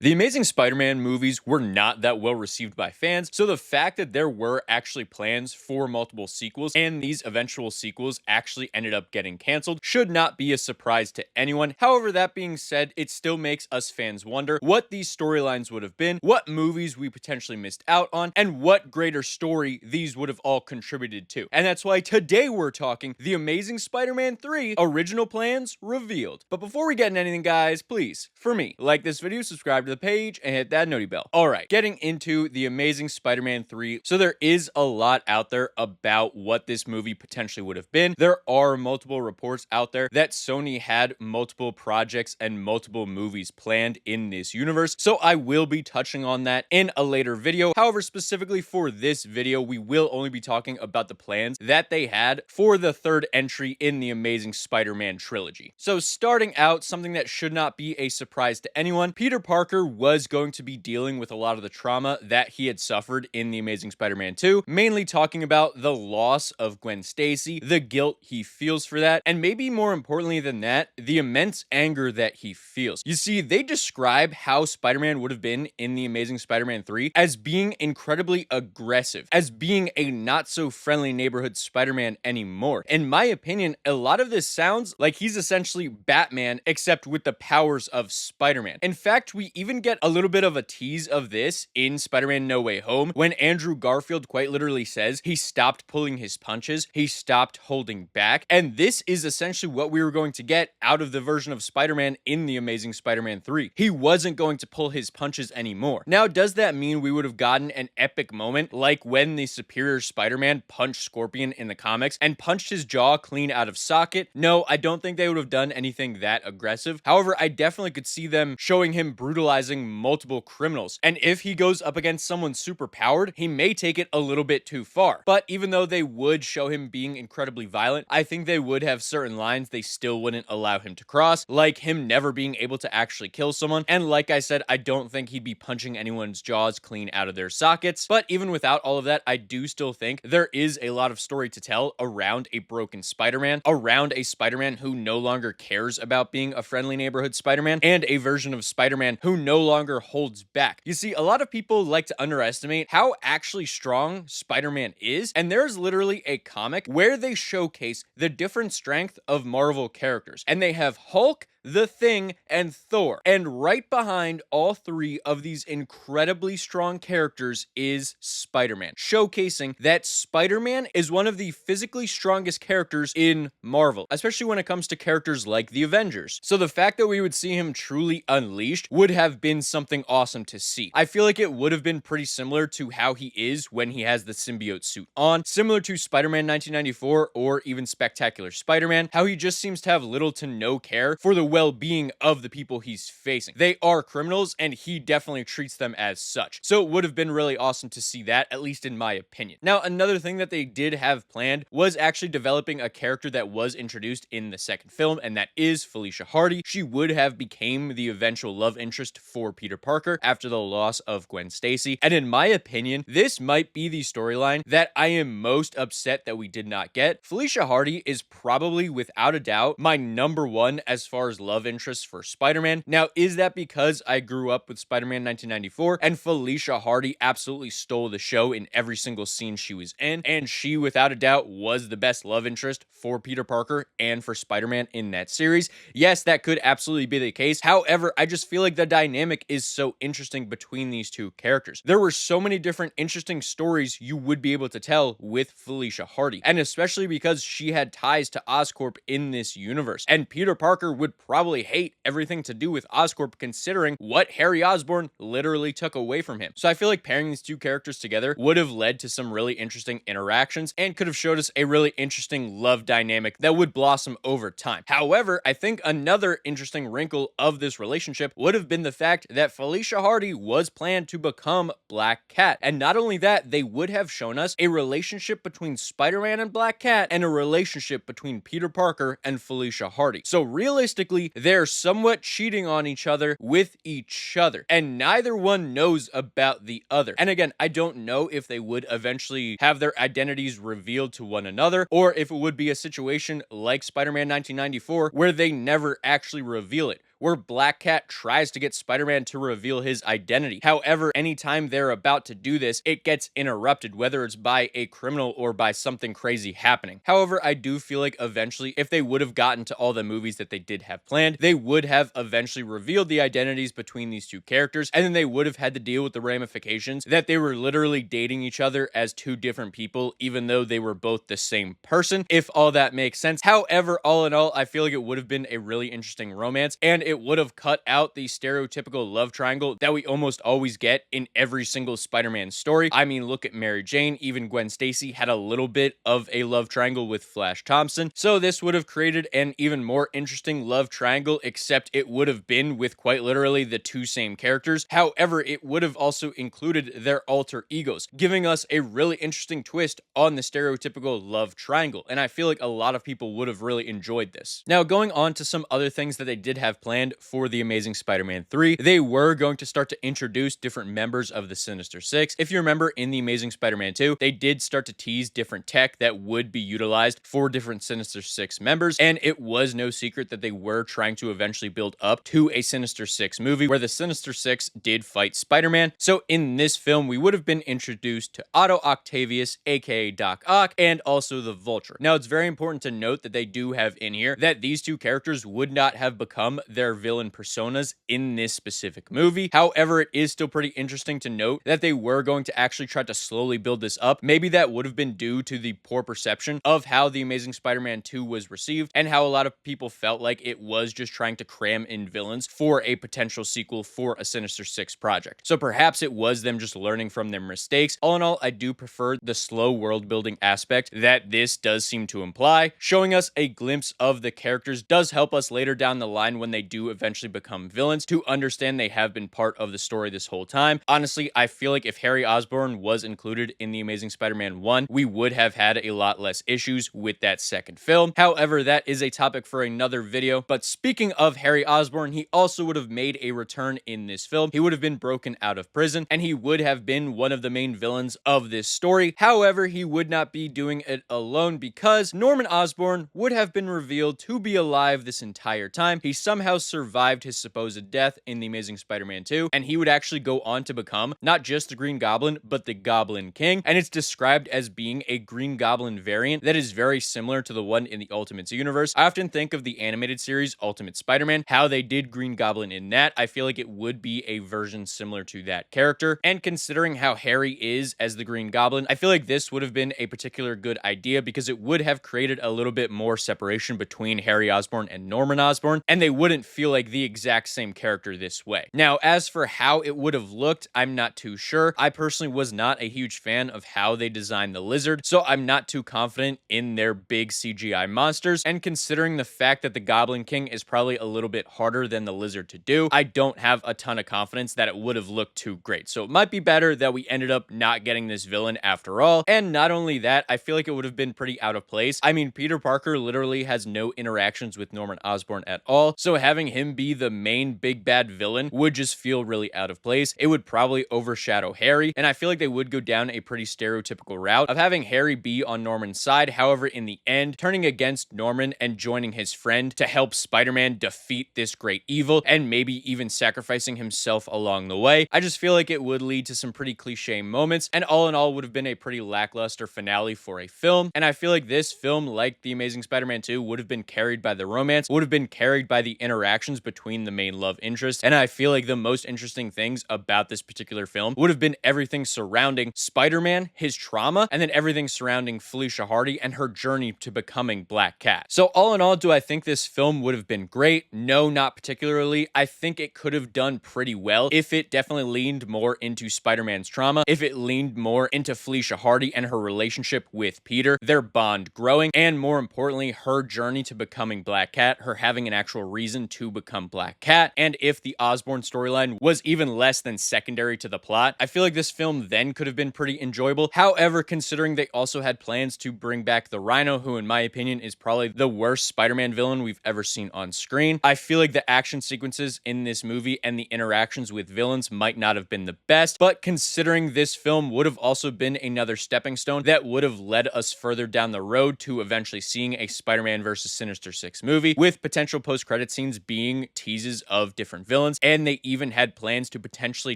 The Amazing Spider-Man movies were not that well received by fans, so the fact that there were actually plans for multiple sequels and these eventual sequels actually ended up getting canceled should not be a surprise to anyone. However, that being said, it still makes us fans wonder what these storylines would have been, what movies we potentially missed out on, and what greater story these would have all contributed to. And that's why today we're talking The Amazing Spider-Man 3 original plans revealed. But before we get into anything, guys, please, for me, like this video, subscribe to the page, and hit that noti bell. Alright, getting into The Amazing Spider-Man 3. So there is a lot out there about what this movie potentially would have been. There are multiple reports out there that Sony had multiple projects and multiple movies planned in this universe. So I will be touching on that in a later video. However, specifically for this video, we will only be talking about the plans that they had for the third entry in the Amazing Spider-Man trilogy. So starting out, something that should not be a surprise to anyone, Peter Parker was going to be dealing with a lot of the trauma that he had suffered in The Amazing Spider-Man 2, mainly talking about the loss of Gwen Stacy, the guilt he feels for that, and maybe more importantly than that, the immense anger that he feels. You see, they describe how Spider-Man would have been in The Amazing Spider-Man 3 as being incredibly aggressive, as being a not-so-friendly neighborhood Spider-Man anymore. In my opinion, a lot of this sounds like he's essentially Batman, except with the powers of Spider-Man. In fact, we even get a little bit of a tease of this in Spider-Man No Way Home, when Andrew Garfield quite literally says he stopped pulling his punches, he stopped holding back, and this is essentially what we were going to get out of the version of Spider-Man in The Amazing Spider-Man 3. He wasn't going to pull his punches anymore. Now, does that mean we would have gotten an epic moment like when the Superior Spider-Man punched Scorpion in the comics and punched his jaw clean out of socket? No, I don't think they would have done anything that aggressive. However, I definitely could see them showing him brutalizing multiple criminals. And if he goes up against someone super powered, he may take it a little bit too far. But even though they would show him being incredibly violent, I think they would have certain lines they still wouldn't allow him to cross, like him never being able to actually kill someone. And like I said, I don't think he'd be punching anyone's jaws clean out of their sockets. But even without all of that, I do still think there is a lot of story to tell around a broken Spider-Man, around a Spider-Man who no longer cares about being a friendly neighborhood Spider-Man, and a version of Spider-Man who no longer holds back. You see, a lot of people like to underestimate how actually strong Spider-Man is, and there's literally a comic where they showcase the different strength of Marvel characters, and they have Hulk, the Thing, and Thor. And right behind all three of these incredibly strong characters is Spider-Man, showcasing that Spider-Man is one of the physically strongest characters in Marvel, especially when it comes to characters like the Avengers. So the fact that we would see him truly unleashed would have been something awesome to see. I feel like it would have been pretty similar to how he is when he has the symbiote suit on, similar to Spider-Man 1994 or even Spectacular Spider-Man, how he just seems to have little to no care for the well-being of the people he's facing. They are criminals, and he definitely treats them as such. So it would have been really awesome to see that, at least in my opinion. Now, another thing that they did have planned was actually developing a character that was introduced in the second film, and that is Felicia Hardy. She would have became the eventual love interest for Peter Parker after the loss of Gwen Stacy. And in my opinion, this might be the storyline that I am most upset that we did not get. Felicia Hardy is probably, without a doubt, my number one as far as love interest for Spider-Man. Now, is that because I grew up with Spider-Man 1994 and Felicia Hardy absolutely stole the show in every single scene she was in, and she, without a doubt, was the best love interest for Peter Parker and for Spider-Man in that series? Yes, that could absolutely be the case. However, I just feel like the dynamic is so interesting between these two characters. There were so many different interesting stories you would be able to tell with Felicia Hardy, and especially because she had ties to Oscorp in this universe, and Peter Parker would probably hate everything to do with Oscorp, considering what Harry Osborn literally took away from him. So I feel like pairing these two characters together would have led to some really interesting interactions and could have showed us a really interesting love dynamic that would blossom over time. However, I think another interesting wrinkle of this relationship would have been the fact that Felicia Hardy was planned to become Black Cat. And not only that, they would have shown us a relationship between Spider-Man and Black Cat and a relationship between Peter Parker and Felicia Hardy. So realistically, they're somewhat cheating on each other with each other, and neither one knows about the other. And again, I don't know if they would eventually have their identities revealed to one another, or if it would be a situation like Spider-Man 1994 where they never actually reveal it, where Black Cat tries to get Spider-Man to reveal his identity. However, anytime they're about to do this, it gets interrupted, whether it's by a criminal or by something crazy happening. However, I do feel like eventually, if they would have gotten to all the movies that they did have planned, they would have eventually revealed the identities between these two characters, and then they would have had to deal with the ramifications that they were literally dating each other as two different people, even though they were both the same person, if all that makes sense. However, all in all, I feel like it would have been a really interesting romance, and it would have cut out the stereotypical love triangle that we almost always get in every single Spider-Man story. I mean, look at Mary Jane. Even Gwen Stacy had a little bit of a love triangle with Flash Thompson, so this would have created an even more interesting love triangle, except it would have been with quite literally the two same characters. However, it would have also included their alter egos, giving us a really interesting twist on the stereotypical love triangle, and I feel like a lot of people would have really enjoyed this. Now, going on to some other things that they did have planned for The Amazing Spider-Man 3, they were going to start to introduce different members of the Sinister Six. If you remember, in The Amazing Spider-Man 2, they did start to tease different tech that would be utilized for different Sinister Six members, and it was no secret that they were trying to eventually build up to a Sinister Six movie where the Sinister Six did fight Spider-Man. So in this film, we would have been introduced to Otto Octavius, aka Doc Ock, and also the Vulture. Now, it's very important to note that they do have in here that these two characters would not have become their villain personas in this specific movie. However, it is still pretty interesting to note that they were going to actually try to slowly build this up. Maybe that would have been due to the poor perception of how The Amazing Spider-Man 2 was received, and how a lot of people felt like it was just trying to cram in villains for a potential sequel for a Sinister Six project. So perhaps it was them just learning from their mistakes. All in all, I do prefer the slow world building aspect that this does seem to imply. Showing us a glimpse of the characters does help us later down the line when they do eventually become villains to understand they have been part of the story this whole time. Honestly, I feel like if Harry Osborn was included in The Amazing Spider-Man 1, we would have had a lot less issues with that second film. However, that is a topic for another video. But speaking of Harry Osborn, he also would have made a return in this film. He would have been broken out of prison, and he would have been one of the main villains of this story. However, he would not be doing it alone, because Norman Osborn would have been revealed to be alive this entire time. He somehow survived his supposed death in The Amazing Spider-Man 2, and he would actually go on to become not just the Green Goblin, but the Goblin King, and it's described as being a Green Goblin variant that is very similar to the one in the Ultimates universe. I often think of the animated series Ultimate Spider-Man, how they did Green Goblin in that. I feel like it would be a version similar to that character, and considering how Harry is as the Green Goblin, I feel like this would have been a particular good idea, because it would have created a little bit more separation between Harry Osborn and Norman Osborn, and they wouldn't feel like the exact same character this way. Now, as for how it would have looked, I'm not too sure. I personally was not a huge fan of how they designed the lizard, so I'm not too confident in their big CGI monsters, and considering the fact that the Goblin King is probably a little bit harder than the lizard to do, I don't have a ton of confidence that it would have looked too great. So it might be better that we ended up not getting this villain after all. And not only that, I feel like it would have been pretty out of place. I mean, Peter Parker literally has no interactions with Norman Osborn at all, so having him be the main big bad villain would just feel really out of place. It would probably overshadow Harry, and I feel like they would go down a pretty stereotypical route of having Harry be on Norman's side, however, in the end, turning against Norman and joining his friend to help Spider-Man defeat this great evil, and maybe even sacrificing himself along the way. I just feel like it would lead to some pretty cliche moments, and all in all would have been a pretty lackluster finale for a film. And I feel like this film, like The Amazing Spider-Man 2, would have been carried by the romance, would have been carried by the interactions between the main love interests, and I feel like the most interesting things about this particular film would have been everything surrounding Spider-Man, his trauma, and then everything surrounding Felicia Hardy and her journey to becoming Black Cat. So all in all, do I think this film would have been great? No, not particularly. I think it could have done pretty well if it definitely leaned more into Spider-Man's trauma, if it leaned more into Felicia Hardy and her relationship with Peter, their bond growing, and more importantly, her journey to becoming Black Cat, her having an actual reason to become Black Cat. And if the Osborn storyline was even less than secondary to the plot, I feel like this film then could have been pretty enjoyable. However, considering they also had plans to bring back the Rhino, who in my opinion is probably the worst Spider-Man villain we've ever seen on screen, I feel like the action sequences in this movie and the interactions with villains might not have been the best. But considering this film would have also been another stepping stone that would have led us further down the road to eventually seeing a Spider-Man versus Sinister Six movie, with potential post-credit scenes being teases of different villains, and they even had plans to potentially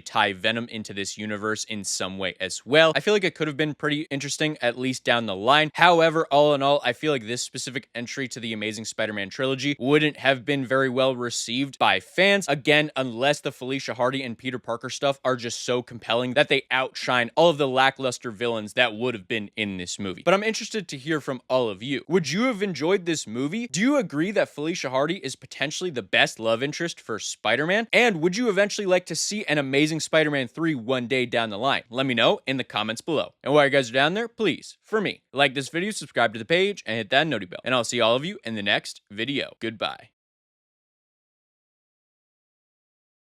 tie Venom into this universe in some way as well. I feel like it could have been pretty interesting, at least down the line. However, all in all, I feel like this specific entry to the Amazing Spider-Man trilogy wouldn't have been very well received by fans, again, unless the Felicia Hardy and Peter Parker stuff are just so compelling that they outshine all of the lackluster villains that would have been in this movie. But I'm interested to hear from all of you. Would you have enjoyed this movie? Do you agree that Felicia Hardy is potentially the best love interest for Spider-Man? And would you eventually like to see an Amazing Spider-Man 3 one day down the line? Let me know in the comments below. And while you guys are down there, please, for me, like this video, subscribe to the page, and hit that noti bell. And I'll see all of you in the next video. Goodbye.